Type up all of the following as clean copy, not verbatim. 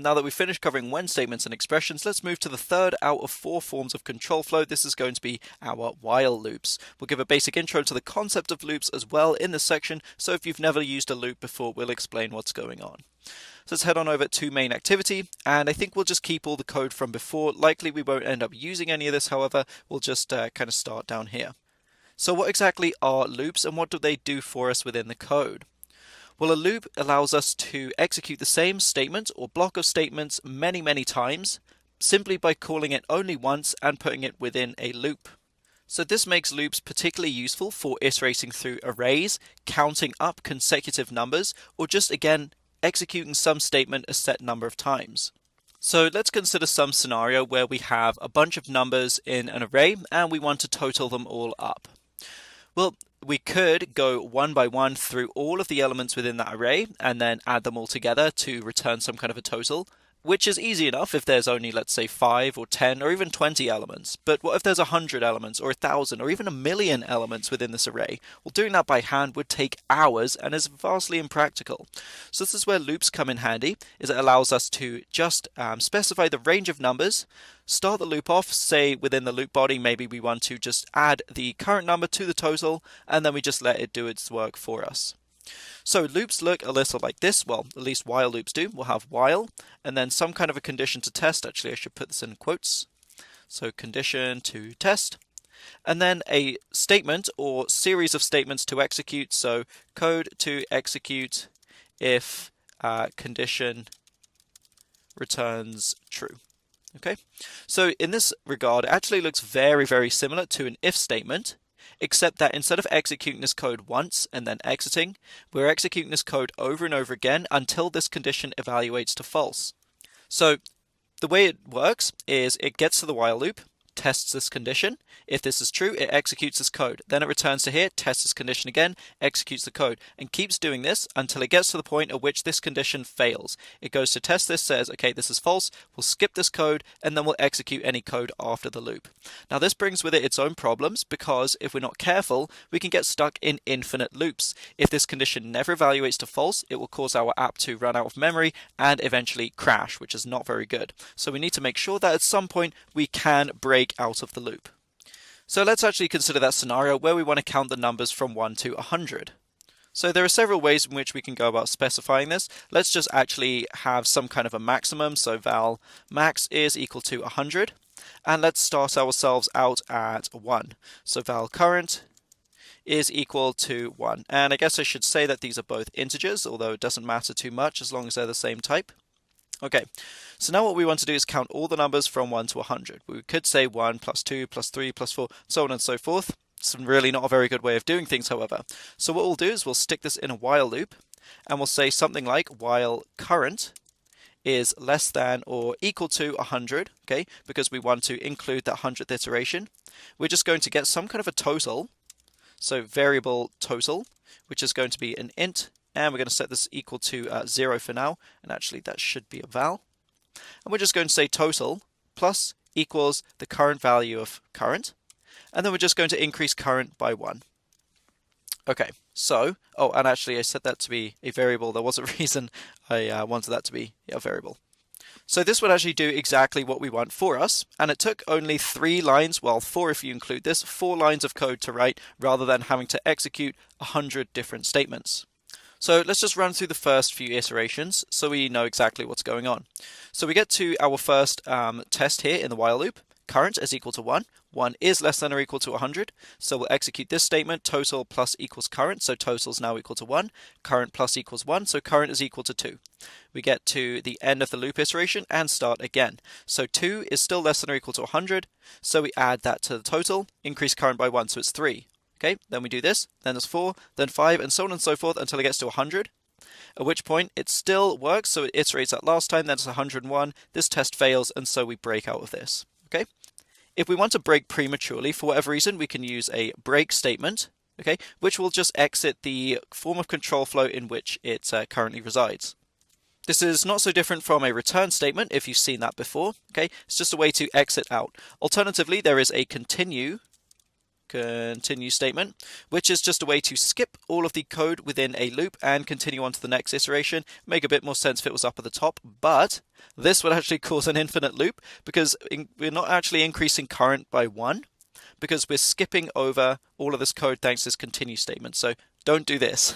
now that we've finished covering when statements and expressions, let's move to the third out of 4 forms of control flow. This is going to be our while loops. We'll give a basic intro to the concept of loops as well in this section, so if you've never used a loop before, we'll explain what's going on. So let's head on over to main activity, and I think we'll just keep all the code from before. Likely we won't end up using any of this, however, we'll just kind of start down here. So what exactly are loops and what do they do for us within the code? Well, a loop allows us to execute the same statement or block of statements many times, simply by calling it only once and putting it within a loop. So this makes loops particularly useful for iterating through arrays, counting up consecutive numbers, or just again executing some statement a set number of times. So let's consider some scenario where we have a bunch of numbers in an array and we want to total them all up. Well, we could go one by one through all of the elements within that array and then add them all together to return some kind of a total, which is easy enough if there's only, let's say, 5 or 10 or even 20 elements. But what if there's 100 elements or 1,000 or even 1,000,000 elements within this array? Well, doing that by hand would take hours and is vastly impractical. So this is where loops come in handy, is it allows us to just specify the range of numbers, start the loop off, say within the loop body, maybe we want to just add the current number to the total, and then we just let it do its work for us. So loops look a little like this, well, at least while loops do. We'll have while, and then some kind of a condition to test. Actually, I should put this in quotes. So condition to test, and then a statement or series of statements to execute. So code to execute if condition returns true. Okay, so in this regard, it actually looks very similar to an if statement, except that instead of executing this code once and then exiting, we're executing this code over and over again until this condition evaluates to false. So the way it works is it gets to the while loop, tests this condition. If this is true, it executes this code. Then it returns to here, tests this condition again, executes the code, and keeps doing this until it gets to the point at which this condition fails. It goes to test this, says, okay, this is false, we'll skip this code, and then we'll execute any code after the loop. Now this brings with it its own problems, because if we're not careful, we can get stuck in infinite loops. If this condition never evaluates to false, it will cause our app to run out of memory and eventually crash, which is not very good. So we need to make sure that at some point we can break out of the loop. So let's actually consider that scenario where we want to count the numbers from 1 to 100. So there are several ways in which we can go about specifying this. Let's just actually have some kind of a maximum. So val max is equal to 100. And let's start ourselves out at 1. So val current is equal to 1. And I guess I should say that these are both integers, although it doesn't matter too much as long as they're the same type. Okay, so now what we want to do is count all the numbers from 1 to 100. We could say 1 plus 2 plus 3 plus 4, so on and so forth. It's really not a very good way of doing things, however. So what we'll do is we'll stick this in a while loop, and we'll say something like while current is less than or equal to 100, okay, because we want to include that 100th iteration. We're just going to get some kind of a total, so variable total, which is going to be an int, and we're going to set this equal to 0 for now, and actually that should be a val. And we're just going to say total plus equals the current value of current, and then we're just going to increase current by 1. Okay, so, oh, and actually I set that to be a variable. There was a reason I wanted that to be a variable. So this would actually do exactly what we want for us, and it took only 3 lines, well 4 if you include this, 4 lines of code to write rather than having to execute 100 different statements. So let's just run through the first few iterations so we know exactly what's going on. So we get to our first test here in the while loop. Current is equal to 1. 1 is less than or equal to 100. So we'll execute this statement, total plus equals current. So total is now equal to 1. Current plus equals 1. So current is equal to 2. We get to the end of the loop iteration and start again. So 2 is still less than or equal to 100. So we add that to the total, increase current by 1. So it's 3. Okay, then we do this, then there's 4, then 5, and so on and so forth until it gets to 100, at which point it still works, so it iterates that last time, then it's 101, this test fails, and so we break out of this. Okay, if we want to break prematurely, for whatever reason, we can use a break statement, okay, which will just exit the form of control flow in which it currently resides. This is not so different from a return statement, if you've seen that before, okay, it's just a way to exit out. Alternatively, there is a continue continue statement, which is just a way to skip all of the code within a loop and continue on to the next iteration. Make a bit more sense if it was up at the top, but this would actually cause an infinite loop because we're not actually increasing current by 1 because we're skipping over all of this code thanks to this continue statement. So don't do this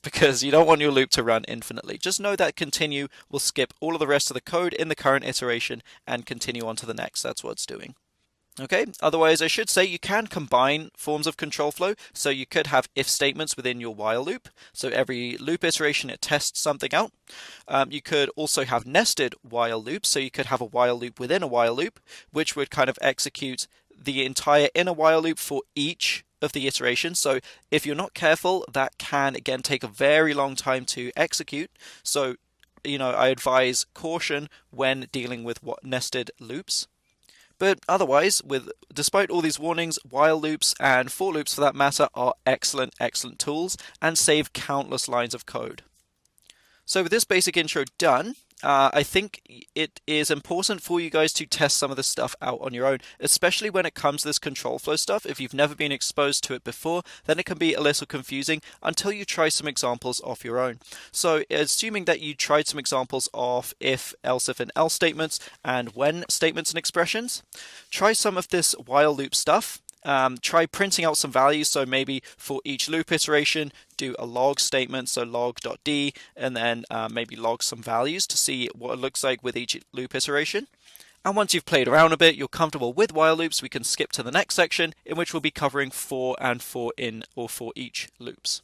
because you don't want your loop to run infinitely. Just know that continue will skip all of the rest of the code in the current iteration and continue on to the next. That's what it's doing. Okay, otherwise I should say you can combine forms of control flow, so you could have if statements within your while loop, so every loop iteration it tests something out. You could also have nested while loops, so you could have a while loop within a while loop, which would kind of execute the entire inner while loop for each of the iterations. So if you're not careful, that can again take a very long time to execute. So, I advise caution when dealing with nested loops. But otherwise, despite all these warnings, while loops and for loops for that matter are excellent tools and save countless lines of code. So with this basic intro done, I think it is important for you guys to test some of this stuff out on your own, especially when it comes to this control flow stuff. If you've never been exposed to it before, then it can be a little confusing until you try some examples of your own. So assuming that you tried some examples of if, else if, and else statements and when statements and expressions, try some of this while loop stuff. Try printing out some values, so maybe for each loop iteration do a log statement, so log.d, and then maybe log some values to see what it looks like with each loop iteration. And once you've played around a bit, you're comfortable with while loops, we can skip to the next section in which we'll be covering for and for in or for each loops.